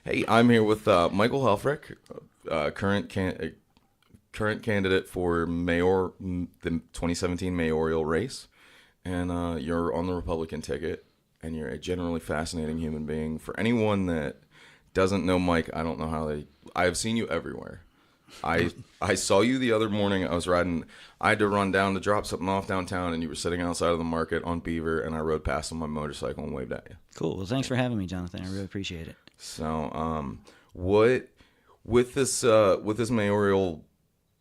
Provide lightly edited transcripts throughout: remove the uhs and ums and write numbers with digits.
Hey, I'm here with Michael Helfrich, current candidate for the 2017 mayoral race, and you're on the Republican ticket, and you're a generally fascinating human being. For anyone that doesn't know Mike, I don't know how they. I have seen you everywhere. I saw you the other morning. I was riding. I had to run down to drop something off downtown, and you were sitting outside of the market on Beaver, and I rode past on my motorcycle and waved at you. Cool. Well, thanks for having me, Jonathan. I really appreciate it. So, what with this mayoral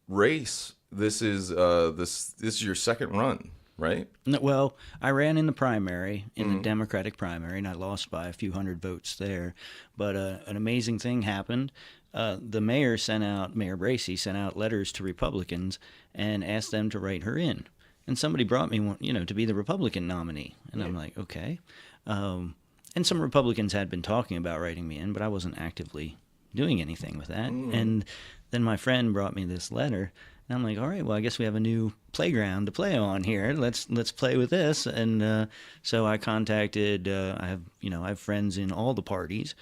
race? This is your second run, right? Well, I ran in the primary, in Mm-hmm. the Democratic primary, and I lost by a few hundred votes there. But an amazing thing happened. Mayor Bracey sent out letters to Republicans and asked them to write her in. And somebody brought me one, to be the Republican nominee. And I'm like, okay. And some Republicans had been talking about writing me in, but I wasn't actively doing anything with that. And then my friend brought me this letter, and I'm like, all right, well, I guess we have a new playground to play on here. Let's play with this. And so I contacted. I have friends in all the parties,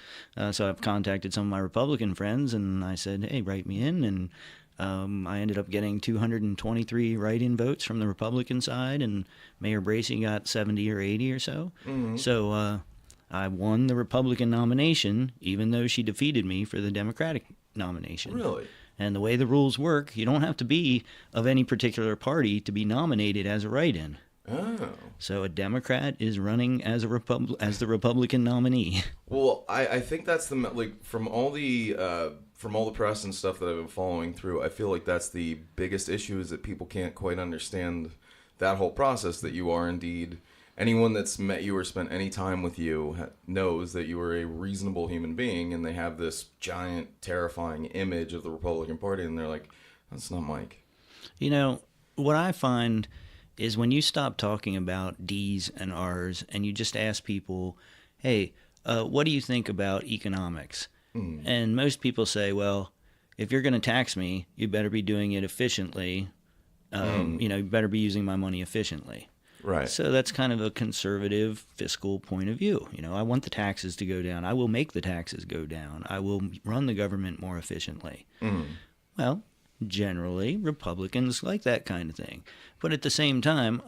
so I've contacted some of my Republican friends, and I said, hey, write me in. And I ended up getting 223 write-in votes from the Republican side, and Mayor Bracey got 70 or 80 or so. So I won the Republican nomination, even though she defeated me for the Democratic nomination. Really? And the way the rules work, you don't have to be of any particular party to be nominated as a write-in. Oh. So a Democrat is running as as the Republican nominee. Well, I think that's from all the press and stuff that I've been following through. I feel like that's the biggest issue is that people can't quite understand that whole process. That you are indeed anyone that's met you or spent any time with you knows that you are a reasonable human being, and they have this giant, terrifying image of the Republican Party, and they're like, "That's not Mike." What I find is when you stop talking about D's and R's and you just ask people, hey, what do you think about economics? And most people say, well, if you're going to tax me, you better be doing it efficiently. You better be using my money efficiently. Right. So that's kind of a conservative fiscal point of view. I want the taxes to go down. I will make the taxes go down. I will run the government more efficiently. Well, generally, Republicans like that kind of thing. But at the same time,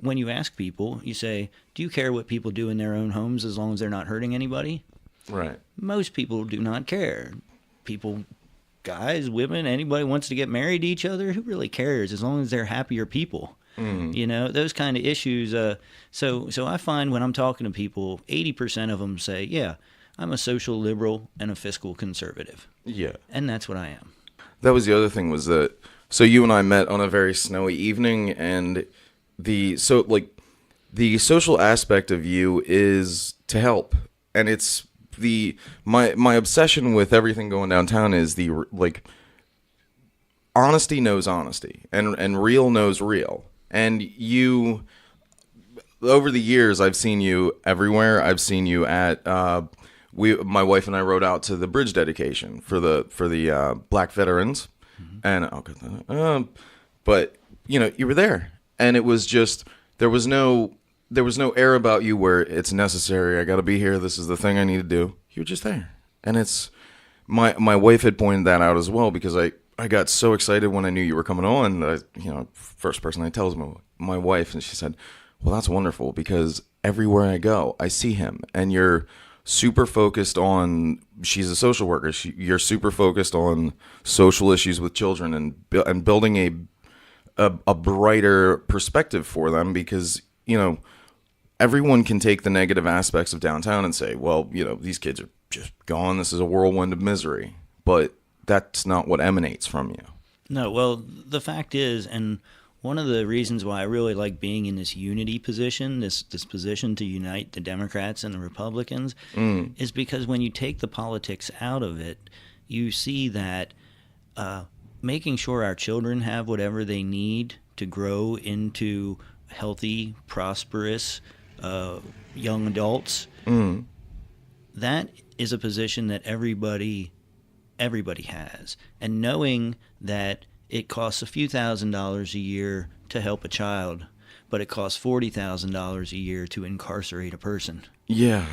when you ask people, you say, do you care what people do in their own homes as long as they're not hurting anybody? Right. Most people do not care. People, guys, women, anybody wants to get married to each other, who really cares as long as they're happier people? Those kind of issues. So I find when I'm talking to people, 80% of them say, yeah, I'm a social liberal and a fiscal conservative. Yeah. And that's what I am. That was the other thing was that so you and I met on a very snowy evening, and the social aspect of you is to help, and it's my obsession with everything going downtown is honesty knows honesty, and real knows real. And you, over the years, I've seen you everywhere. I've seen you at my wife and I rode out to the bridge dedication for the black veterans, and but you were there, and it was just there was no air about you where it's necessary. I got to be here. This is the thing I need to do. You were just there, and it's my wife had pointed that out as well because I got so excited when I knew you were coming on. First person I tell is my wife, and she said, "Well, that's wonderful because everywhere I go, I see him, and you're super focused on." She's a social worker. You're super focused on social issues with children and building a brighter perspective for them because everyone can take the negative aspects of downtown and say, well, these kids are just gone. This is a whirlwind of misery, but that's not what emanates from you. No, well, the fact is, and one of the reasons why I really like being in this unity position, this position to unite the Democrats and the Republicans, is because when you take the politics out of it, you see that making sure our children have whatever they need to grow into healthy, prosperous young adults, that is a position that everybody has. And knowing that it costs a few $1,000s a year to help a child, but it costs $40,000 a year to incarcerate a person. Yeah.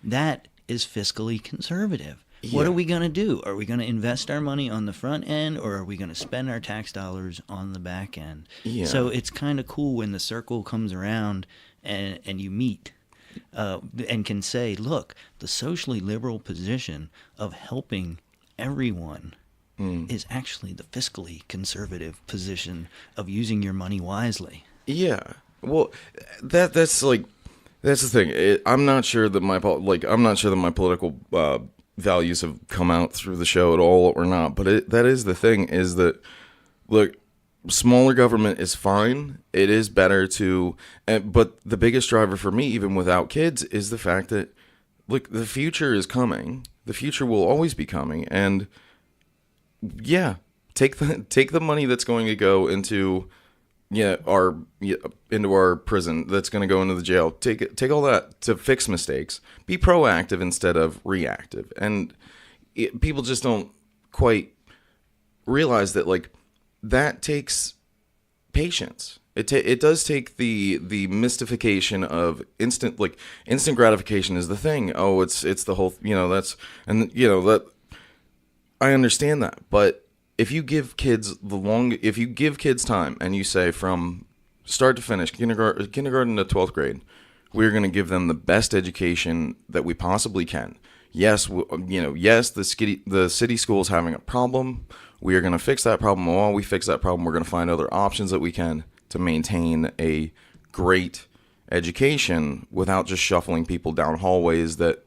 That is fiscally conservative. Yeah. What are we going to do? Are we going to invest our money on the front end, or are we going to spend our tax dollars on the back end? Yeah. So it's kind of cool when the circle comes around and you meet and can say, look, the socially liberal position of helping everyone is actually the fiscally conservative position of using your money wisely. Yeah. Well, that's like that's the thing. I'm not sure that my political values have come out through the show at all or not. But that is the thing, is that, look, smaller government is fine. It is better to, but the biggest driver for me, even without kids, is the fact that, look, the future is coming. The future will always be coming, and yeah, take the money that's going to go into into our prison, that's going to go into the jail. Take all that to fix mistakes. Be proactive instead of reactive. And people just don't quite realize that, like, that takes patience. It does take the mystification of instant gratification is the thing. Oh, it's the whole, that I understand that, but if you give kids time and you say from start to finish, kindergarten to 12th grade, we're going to give them the best education that we possibly can. Yes, the city school is having a problem. We are going to fix that problem. While we fix that problem, we're going to find other options that we can to maintain a great education without just shuffling people down hallways that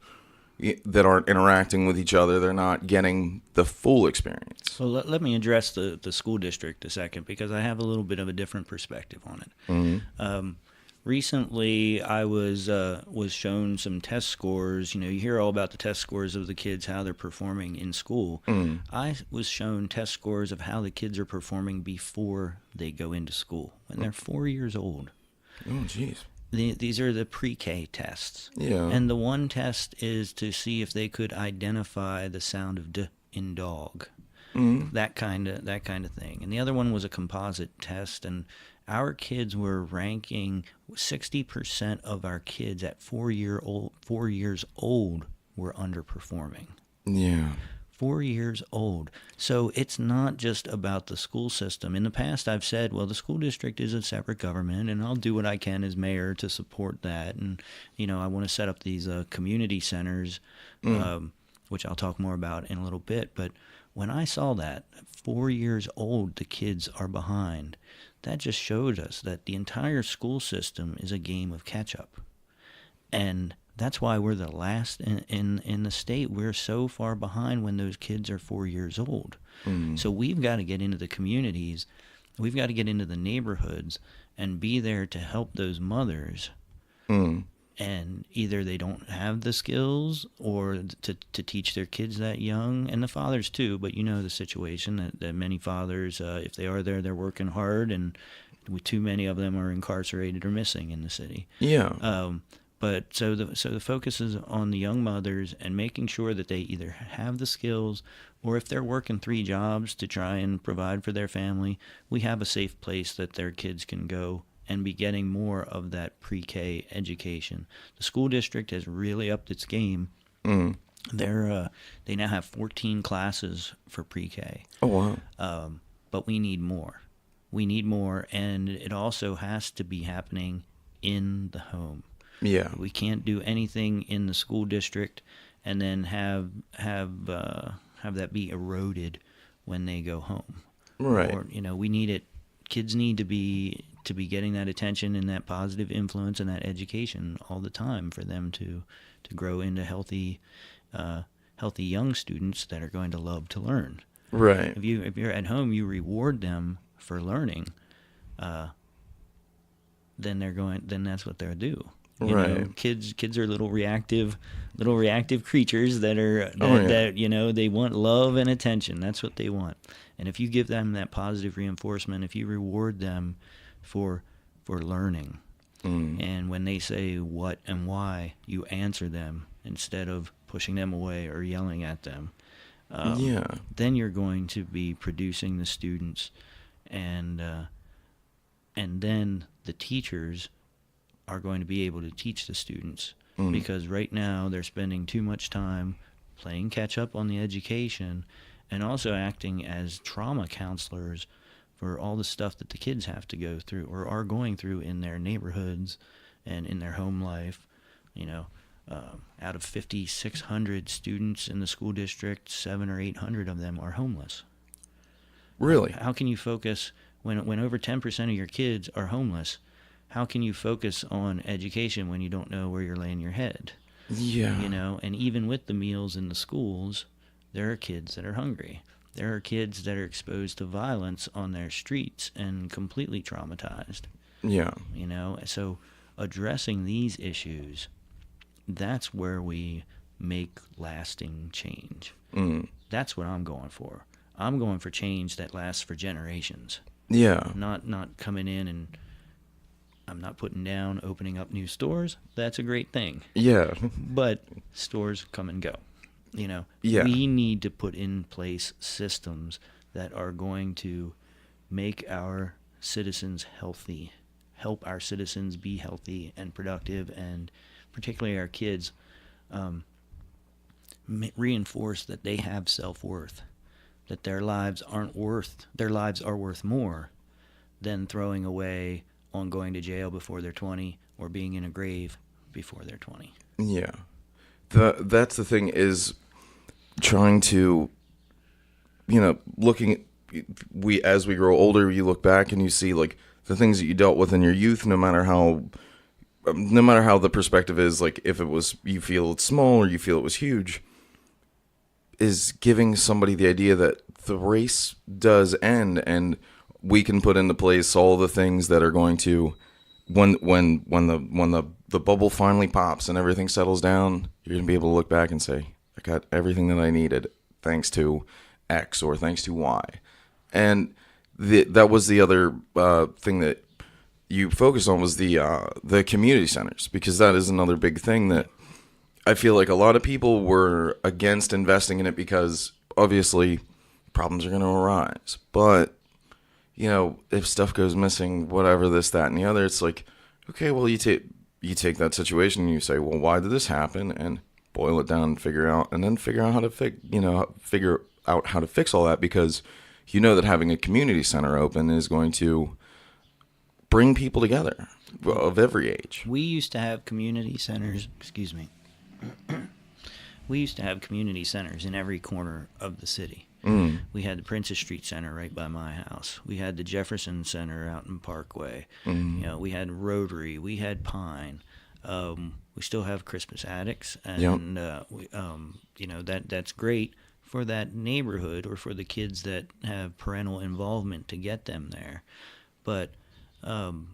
aren't interacting with each other. They're not getting the full experience. So let me address the school district a second, because I have a little bit of a different perspective on it. Mm-hmm. Recently, I was shown some test scores. You hear all about the test scores of the kids, how they're performing in school. Mm. I was shown test scores of how the kids are performing before they go into school, when they're 4 years old. Oh, jeez. These are the pre-K tests. Yeah. And the one test is to see if they could identify the sound of D in dog. Mm. That kind of thing. And the other one was a composite test, and our kids were ranking 60% of our kids at 4 years old were underperforming. Yeah. 4 years old. So it's not just about the school system. In the past, I've said, well, the school district is a separate government, and I'll do what I can as mayor to support that. And, I want to set up these community centers, which I'll talk more about in a little bit. But when I saw that, 4 years old, the kids are behind, that just showed us that the entire school system is a game of catch-up. And that's why we're the last in the state. We're so far behind when those kids are 4 years old. Mm. So we've got to get into the communities. We've got to get into the neighborhoods and be there to help those mothers. Mm. And either they don't have the skills or to teach their kids that young, and the fathers too. But the situation that many fathers, if they are there, they're working hard, and too many of them are incarcerated or missing in the city. Yeah. But so the focus is on the young mothers and making sure that they either have the skills, or if they're working 3 jobs to try and provide for their family, we have a safe place that their kids can go and be getting more of that pre-K education. The school district has really upped its game. Mm. They now have 14 classes for pre-K. Oh, wow. But we need more. We need more, and it also has to be happening in the home. Yeah. We can't do anything in the school district and then have that be eroded when they go home. Right. Or we need it. Kids need to be getting that attention and that positive influence and that education all the time for them to grow into healthy young students that are going to love to learn. Right. If you're at home, you reward them for learning, then that's what they'll do. Right. Kids are little reactive creatures that they want love and attention. That's what they want. And if you give them that positive reinforcement, if you reward them for learning, and when they say what and why, you answer them instead of pushing them away or yelling at them. Then you're going to be producing the students, and then the teachers are going to be able to teach the students because right now they're spending too much time playing catch up on the education and also acting as trauma counselors for all the stuff that the kids have to go through or are going through in their neighborhoods and in their home life. You know, out of 5,600 students in the school district, 700 or 800 of them are homeless. Really? How can you focus when over 10% of your kids are homeless? How can you focus on education when you don't know where you're laying your head? Yeah. You know, and even with the meals in the schools, there are kids that are hungry. There are kids that are exposed to violence on their streets and completely traumatized. Yeah. You know, so addressing these issues, that's where we make lasting change. That's what I'm going for. I'm going for change that lasts for generations. Yeah. Not coming in and I'm not putting down opening up new stores. That's a great thing. Yeah. But stores come and go. You know, Yeah. we need to put in place systems that are going to make our citizens healthy, help our citizens be healthy and productive, and particularly our kids reinforce that they have self-worth, that their lives are worth more than throwing away on going to jail before they're 20 or being in a grave before they're 20. Yeah. That's the thing, is trying to, looking at, as we grow older, you look back and you see like the things that you dealt with in your youth, no matter how the perspective is, like if it was, you feel it's small or you feel it was huge, is giving somebody the idea that the race does end, and we can put into place all the things that are going to, when the bubble finally pops and everything settles down, you're going to be able to look back and say, I got everything that I needed thanks to X or thanks to Y. And that was the other thing that you focused on, was the community centers, because that is another big thing that I feel like a lot of people were against investing in it because obviously problems are going to arise. But, if stuff goes missing, whatever, this, that, and the other, it's like, okay, well, you take that situation and you say, well, why did this happen? And boil it down and figure out how to figure out how to fix all that, because that having a community center open is going to bring people together of every age. We used to have community centers, we used to have community centers in every corner of the city. We had the Princess Street Center right by my house. We had the Jefferson Center out in Parkway. We had Rotary. We had Pine. We still have Christmas Attics, and that's great for that neighborhood or for the kids that have parental involvement to get them there. But even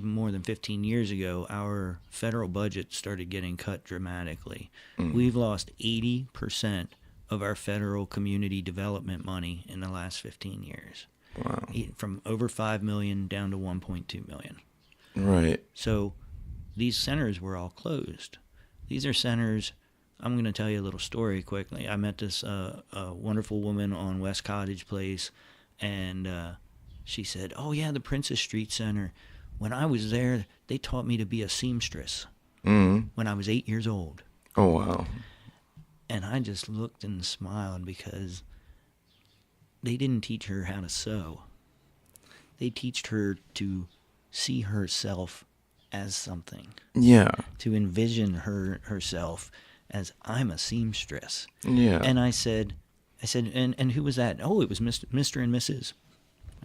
more than 15 years ago, our federal budget started getting cut dramatically. We've lost 80% of our federal community development money in the last 15 years. Wow. From over $5 million down to $1.2 million. Right. So these centers were all closed. These are centers. I'm going to tell you a little story quickly. I met this wonderful woman on West Cottage Place, and she said, oh, yeah, the Princess Street Center. When I was there, they taught me to be a seamstress when I was 8 years old. Oh, wow. And I just looked and smiled, because they didn't teach her how to sew. They taught her to see herself as something. Yeah. To envision herself as, I'm a seamstress. Yeah. And I said, and who was that? Oh, it was Mr. and Mrs.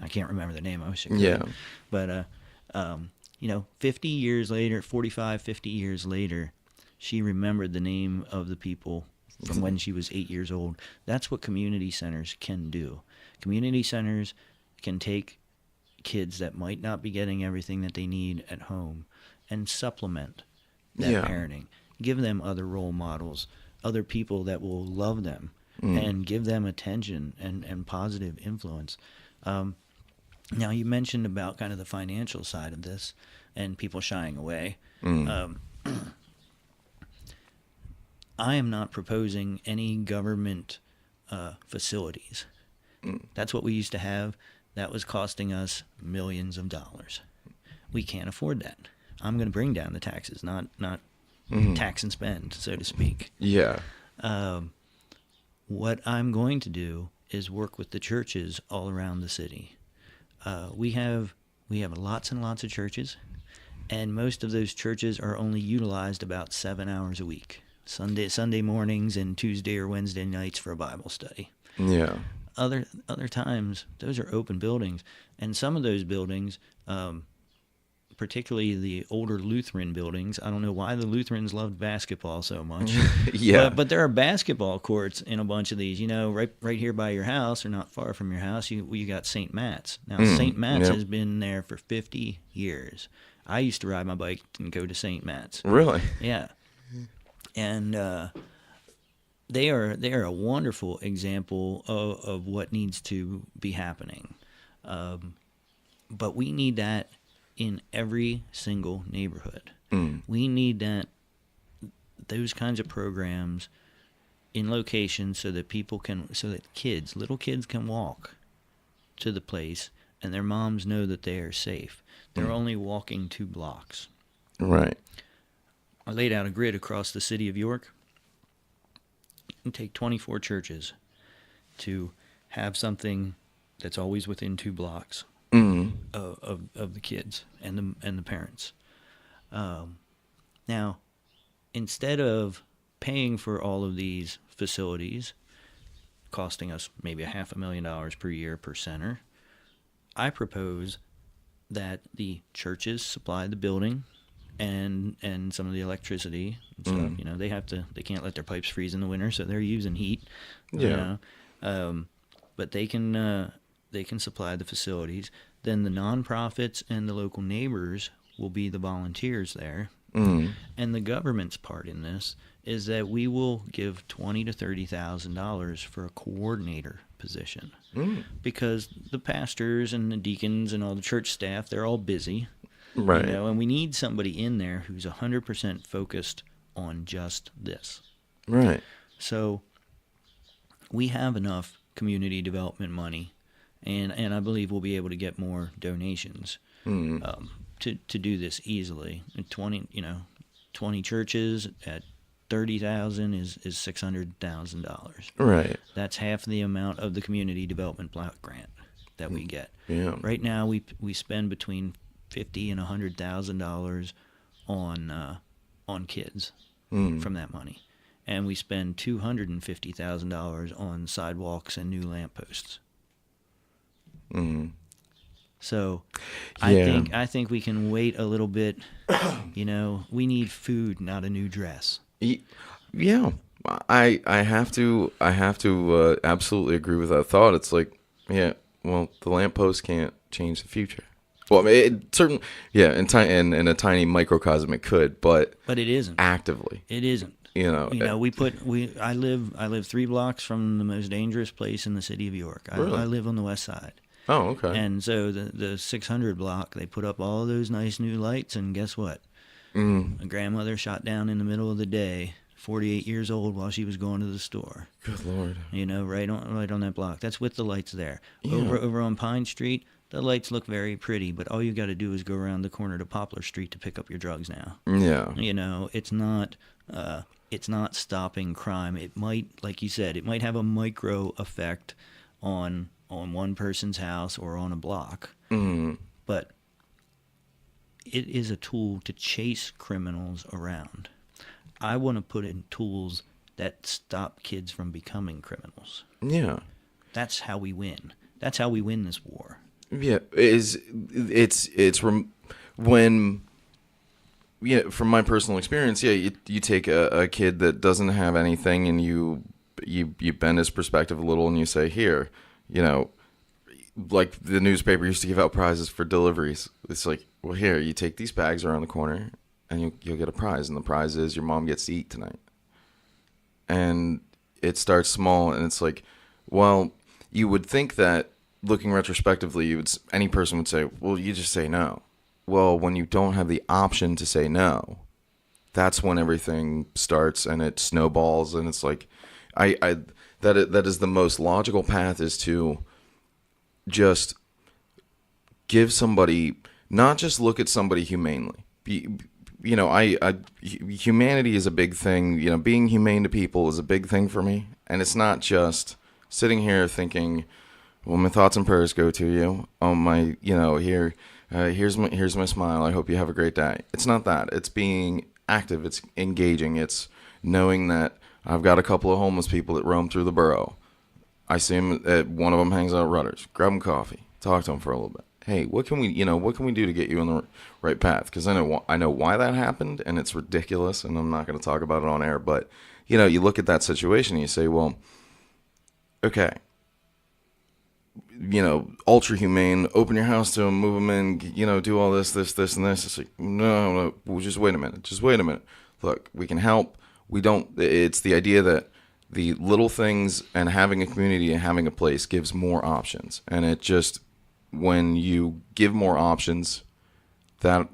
I can't remember the name. I wish I could. Yeah. But 50 years later, 45, 50 years later, she remembered the name of the people from when she was 8 years old. That's what community centers can do. Community centers can take kids that might not be getting everything that they need at home and supplement that parenting. Give them other role models, other people that will love them and give them attention and positive influence. Now, you mentioned about kind of the financial side of this and people shying away. I am not proposing any government facilities. That's what we used to have. That was costing us millions of dollars. We can't afford that. I'm going to bring down the taxes, not tax and spend, so to speak. Yeah. What I'm going to do is work with the churches all around the city. We have lots and lots of churches, and most of those churches are only utilized about 7 hours a week. Sunday mornings and Tuesday or Wednesday nights for a Bible study. Yeah. Other times, those are open buildings, and some of those buildings, particularly the older Lutheran buildings, I don't know why the Lutherans loved basketball so much. Yeah. But there are basketball courts in a bunch of these. Right here by your house, or not far from your house, you got St. Matt's. Now, St. Matt's has been there for 50 years. I used to ride my bike and go to St. Matt's. Really? Yeah. And they are a wonderful example of what needs to be happening. But we need that in every single neighborhood. We need those kinds of programs in locations so that little kids can walk to the place and their moms know that they are safe. They're only walking 2 blocks. Right. I laid out a grid across the city of York. And take 24 churches to have something that's always within 2 blocks of the kids and the parents. Now, instead of paying for all of these facilities, costing us maybe $500,000 per year per center, I propose that the churches supply the building and some of the electricity and stuff. They can't let their pipes freeze in the winter, so they're using heat. Yeah. But they can supply the facilities. Then the nonprofits and the local neighbors will be the volunteers there. And the government's part in this is that we will give $20,000 to $30,000 for a coordinator position, because the pastors and the deacons and all the church staff, they're all busy. Right. And we need somebody in there who's 100% focused on just this. Right. So we have enough community development money, and I believe we'll be able to get more donations to do this easily. 20 churches at $30,000 is $600,000. Right. That's half the amount of the community development block grant that we get. Yeah. Right now we spend between $50,000 and $100,000 on kids from that money, and we spend $250,000 on sidewalks and new lampposts. So, I think we can wait a little bit. We need food, not a new dress. Yeah, I have to absolutely agree with that thought. It's like, the lamppost can't change the future. Well, I mean, in a tiny microcosm it could, but it isn't actively. It isn't. I live 3 blocks from the most dangerous place in the city of York. Really? I live on the west side. Oh, okay. And so the 600 block, they put up all those nice new lights, and guess what? A grandmother shot down in the middle of the day, 48 years old, while she was going to the store. Good Lord. Right on that block. That's with the lights there. Yeah. Over on Pine Street, the lights look very pretty, but all you got to do is go around the corner to Poplar Street to pick up your drugs now. Yeah. It's not stopping crime. It might, like you said, it might have a micro effect on one person's house or on a block. But it is a tool to chase criminals around. I want to put in tools that stop kids from becoming criminals. Yeah. That's how we win. That's how we win this war. Yeah, from my personal experience, you take a kid that doesn't have anything and you bend his perspective a little and you say, here, like the newspaper used to give out prizes for deliveries. It's like, well, here, you take these bags around the corner and you'll get a prize, and the prize is your mom gets to eat tonight. And it starts small, and it's like, well, you would think that looking retrospectively, any person would say, well, you just say no. Well, when you don't have the option to say no, that's when everything starts and it snowballs, and it's like, that is the most logical path, is to just give somebody, not just look at somebody humanely, be, humanity is a big thing. Being humane to people is a big thing for me, and it's not just sitting here thinking, well, my thoughts and prayers go to you. Oh my, here's my smile. I hope you have a great day. It's not that. It's being active. It's engaging. It's knowing that I've got a couple of homeless people that roam through the borough. I see them. One of them hangs out at Rutter's. Grab them coffee. Talk to them for a little bit. Hey, what can we do to get you on the right path? Because I know why that happened, and it's ridiculous, and I'm not going to talk about it on air. But you look at that situation and you say, well, okay, ultra humane, open your house to them, move them in, do all this, and this. It's like, no, well, just wait a minute. Look, we can help. It's the idea that the little things and having a community and having a place gives more options. And it just, when you give more options, that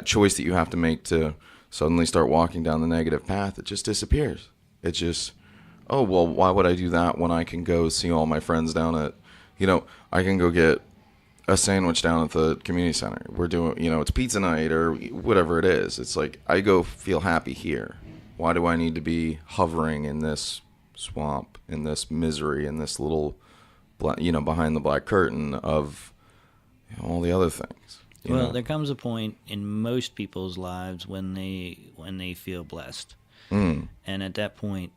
choice that you have to make to suddenly start walking down the negative path, it just disappears. It just, oh, well, why would I do that when I can go see all my friends down at, I can go get a sandwich down at the community center. We're doing, it's pizza night or whatever it is. It's like, I go feel happy here. Why do I need to be hovering in this swamp, in this misery, in this little, behind the black curtain of all the other things? Well, there comes a point in most people's lives when they feel blessed. And at that point,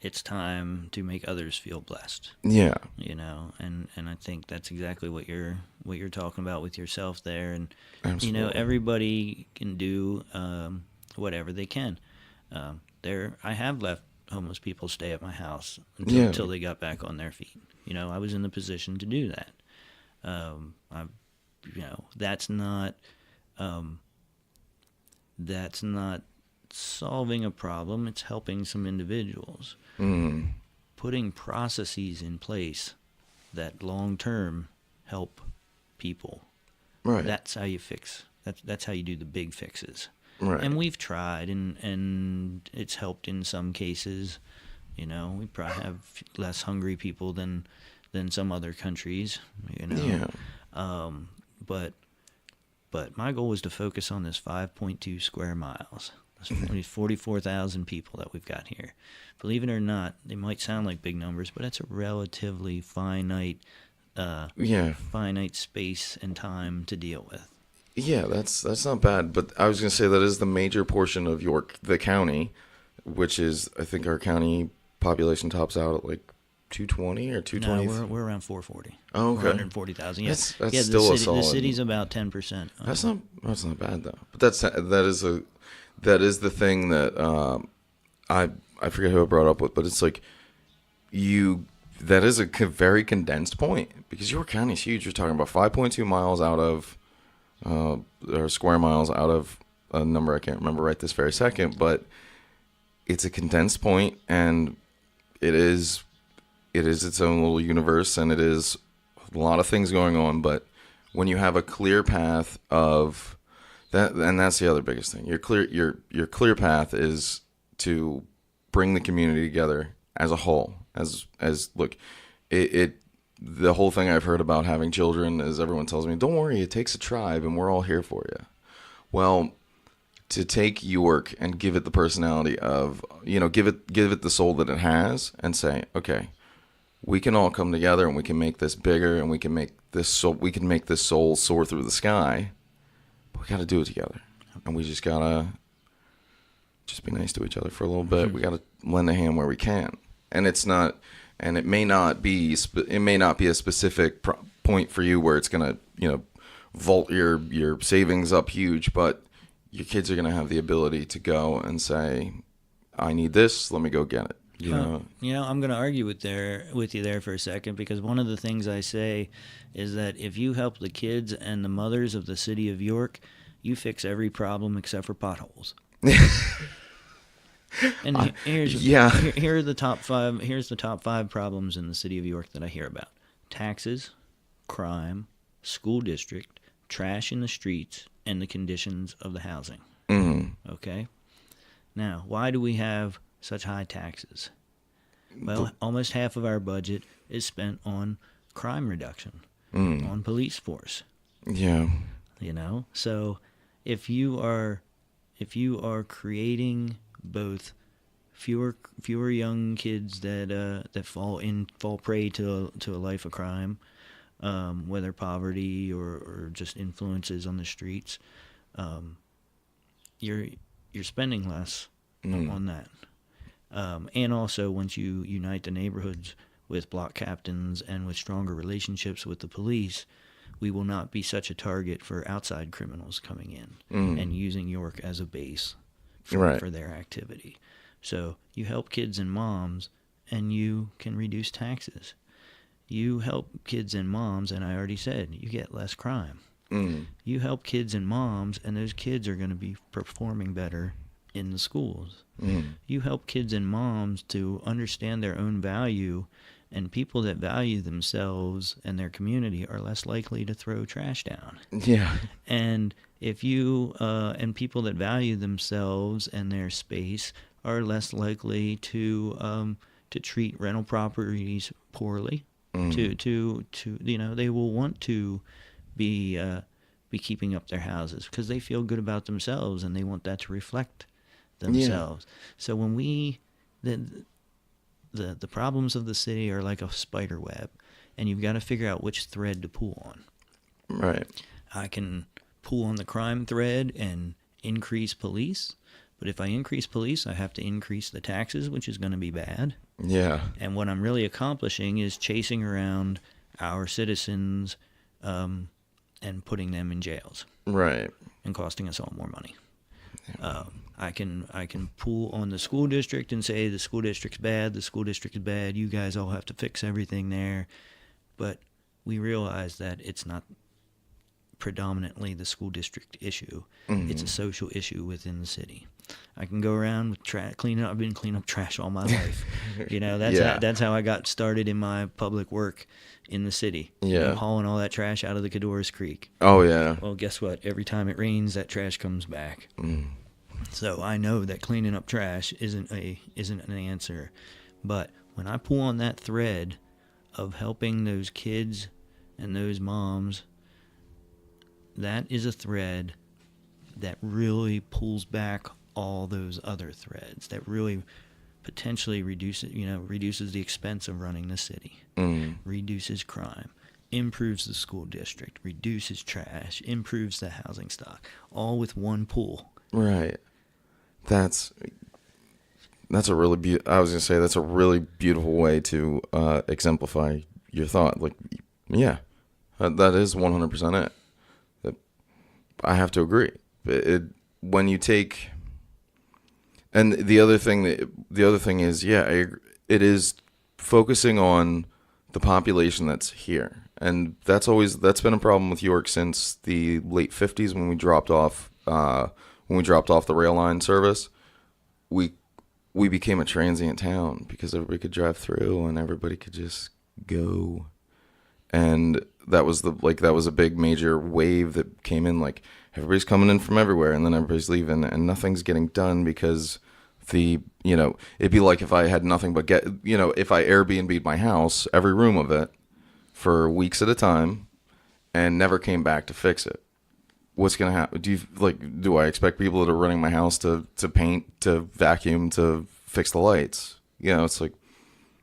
it's time to make others feel blessed. Yeah. And I think that's exactly what you're talking about with yourself there. And Absolutely. Everybody can do whatever they can. I have left homeless people stay at my house until they got back on their feet. I was in the position to do that. That's not solving a problem. It's helping some individuals. Putting processes in place that long term help people. Right. That's how you fix. That's how you do the big fixes. Right. And we've tried, and it's helped in some cases. We probably have less hungry people than some other countries. Yeah. But my goal was to focus on this 5.2 square miles. There's 44,000 people that we've got here. Believe it or not, they might sound like big numbers, but it's a relatively finite space and time to deal with. Yeah, that's not bad. But I was going to say that is the major portion of the county, which is, I think our county population tops out at like 220 or 220. No, we're around 440. Oh, okay. 140,000. Yeah, that's still a solid. The city's about 10%. That's not bad though. But that is the thing that I forget who I brought up with, but it's like that is a very condensed point because your county's huge. You're talking about 5.2 miles out of or square miles out of a number I can't remember right this very second, but it's a condensed point, and it is its own little universe, and it is a lot of things going on. But when you have a clear path of that, and that's the other biggest thing, your clear path is to bring the community together as a whole. Look, the whole thing I've heard about having children is everyone tells me, don't worry, it takes a tribe and we're all here for you. Well, to take York and give it the personality of, give it the soul that it has and say, okay, we can all come together and we can make this bigger and we can make this soul soar through the sky. But we got to do it together. And we just got to be nice to each other for a little bit. We got to lend a hand where we can. And it may not be a specific point for you where it's going to, vault your savings up huge, but your kids are going to have the ability to go and say, I need this, let me go get it. I'm going to argue with you there for a second, because one of the things I say is that if you help the kids and the mothers of the city of York, you fix every problem except for potholes. And here are the top 5. Here's the top 5 problems in the city of York that I hear about: taxes, crime, school district, trash in the streets, and the conditions of the housing. Mm-hmm. Okay. Now, why do we have such high taxes? Well, almost half of our budget is spent on crime reduction, on police force. Yeah. So if you are creating both fewer young kids that fall prey to a life of crime, whether poverty or just influences on the streets, you're spending less on that. And also, once you unite the neighborhoods with block captains and with stronger relationships with the police, we will not be such a target for outside criminals coming in and using York as a base for their activity. So you help kids and moms, and you can reduce taxes. You help kids and moms, and I already said, you get less crime. You help kids and moms, and those kids are going to be performing better in the schools. You help kids and moms to understand their own value, and people that value themselves and their community are less likely to throw trash down. Yeah. And if you and people that value themselves and their space are less likely to treat rental properties poorly. To they will want to be keeping up their houses because they feel good about themselves and they want that to reflect themselves. Yeah. So when the problems of the city are like a spider web, and you've got to figure out which thread to pull on. Right. I can pull on the crime thread and increase police, but if I increase police, I have to increase the taxes, which is going to be bad. Yeah. And what I'm really accomplishing is chasing around our citizens and putting them in jails. Right. And costing us all more money. I can pull on the school district and say the school district's bad, you guys all have to fix everything there. But we realize that it's not predominantly the school district issue. It's a social issue within the city. I can go around with cleaning up. I've been cleaning up trash all my life. That's how I got started in my public work in the city. Yeah. Hauling all that trash out of the Cadorus Creek. Oh yeah. Well, guess what? Every time it rains, that trash comes back. So I know that cleaning up trash isn't an answer. But when I pull on that thread of helping those kids and those moms, that is a thread that really pulls back all those other threads, that really potentially reduces the expense of running the city, reduces crime, improves the school district, reduces trash, improves the housing stock, all with one pull. Right. That's a really I was gonna say that's a really beautiful way to exemplify your thought. Like, yeah, that is 100% it. I have to agree. When you take, and the other thing is, it is focusing on the population that's here, and that's been a problem with York since the late 50s when we dropped off the rail line service. We became a transient town because everybody could drive through and everybody could just go. And that was a big major wave that came in. Like, everybody's coming in from everywhere, and then everybody's leaving, and nothing's getting done because it'd be like if I had nothing but if I Airbnb'd my house, every room of it, for weeks at a time, and never came back to fix it. What's gonna happen? Do I expect people that are running my house to paint, to vacuum, to fix the lights? It's like,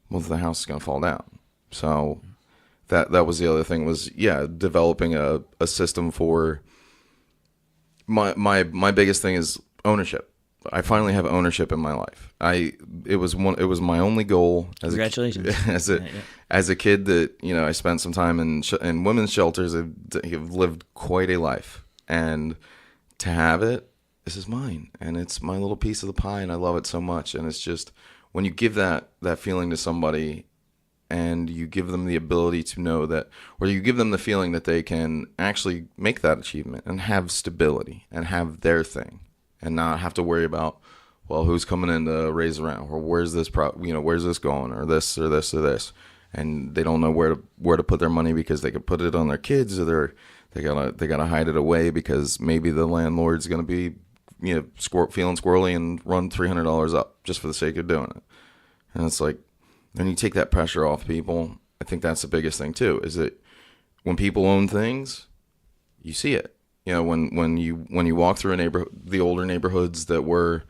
well, the house is gonna fall down. So that was the other thing was, developing a system for my biggest thing is ownership. I finally have ownership in my life. It was my only goal as Congratulations. as a kid that, I spent some time in women's shelters. I've lived quite a life, and to have it, this is mine, and it's my little piece of the pie, and I love it so much. And it's just, when you give that feeling to somebody, and you give them the ability to know that, or you give them the feeling that they can actually make that achievement and have stability and have their thing, and not have to worry about, well, who's coming in to raise rent, or where's this where's this going, or this or this or this, and they don't know where to put their money because they could put it on their kids, or they gotta hide it away because maybe the landlord's gonna be feeling squirrely and run $300 up just for the sake of doing it. And it's like, when you take that pressure off people, I think that's the biggest thing too, is that when people own things, you see it. You know, when you walk through a neighborhood, the older neighborhoods that were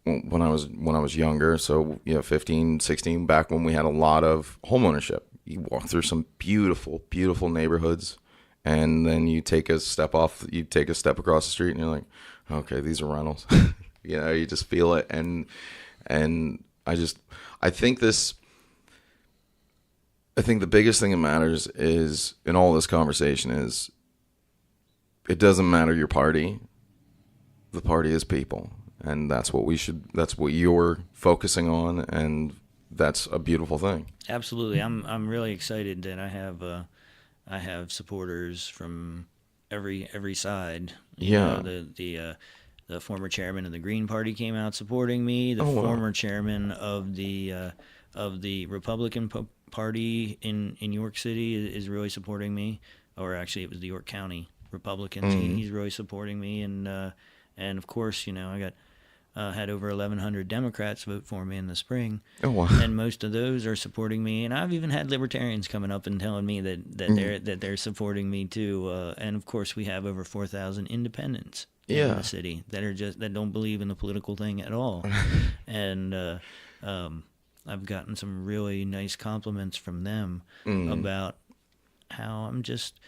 when I was younger, so 15, 16, back when we had a lot of homeownership. You walk through some beautiful, beautiful neighborhoods, and then you take a step across the street, and you're like, okay, these are rentals. You just feel it, and I think this. I think the biggest thing that matters is in all this conversation is it doesn't matter your party. The party is people, and that's what you're focusing on, and that's a beautiful thing. Absolutely. I'm really excited that I have supporters from every side. Yeah. The former chairman of the Green Party came out supporting me. The former chairman of the Republican Party in York City is really supporting me. Or actually, it was the York County Republicans. He's really supporting me, and of course, I got had over 1,100 Democrats vote for me in the spring. Oh, wow. And most of those are supporting me. And I've even had libertarians coming up and telling me that they're supporting me too. And of course, we have over 4,000 independents in the city that don't believe in the political thing at all. And I've gotten some really nice compliments from them about how I'm just,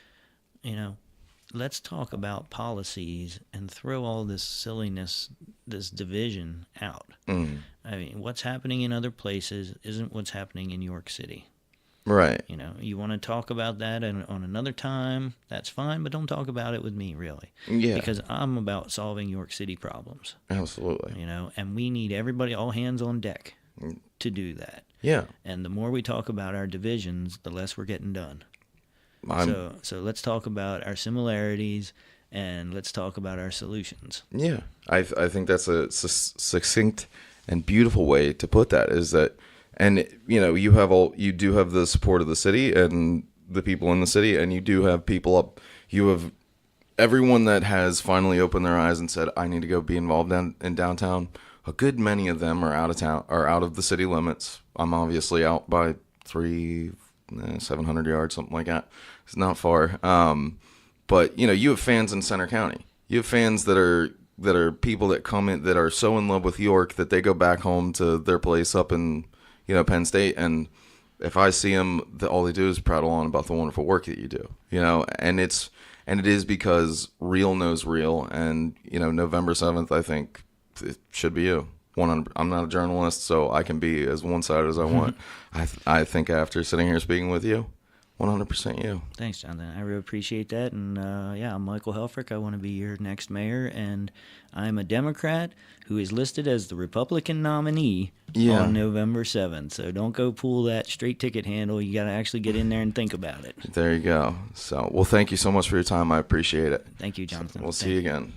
let's talk about policies and throw all this silliness, this division out. I mean, what's happening in other places isn't what's happening in York City. Right. You want to talk about that on another time, that's fine, but don't talk about it with me, really. Yeah. Because I'm about solving York City problems. Absolutely. And we need everybody, all hands on deck, to do that. Yeah. And the more we talk about our divisions, the less we're getting done. So let's talk about our similarities and let's talk about our solutions. Yeah, I think that's a succinct and beautiful way to put that. Is that, and you do have the support of the city and the people in the city, and you do have people up. You have everyone that has finally opened their eyes and said, "I need to go be involved in downtown." A good many of them are out of town, or out of the city limits. I'm obviously out by 700 yards, something like that. It's not far. But you have fans in Center County. You have fans that are people that come in that are so in love with York that they go back home to their place up in Penn State, and if I see them, all they do is prattle on about the wonderful work that you do. And it is because real knows real, and November 7th, I think it should be you. 100. I'm not a journalist, so I can be as one-sided as I want. I think after sitting here speaking with you, 100% you. Thanks, Jonathan. I really appreciate that. And I'm Michael Helfrich. I want to be your next mayor, and I'm a Democrat who is listed as the Republican nominee on November 7th. So don't go pull that straight ticket handle. You got to actually get in there and think about it. There you go. So, well, thank you so much for your time. I appreciate it. Thank you, Jonathan. We'll see you again.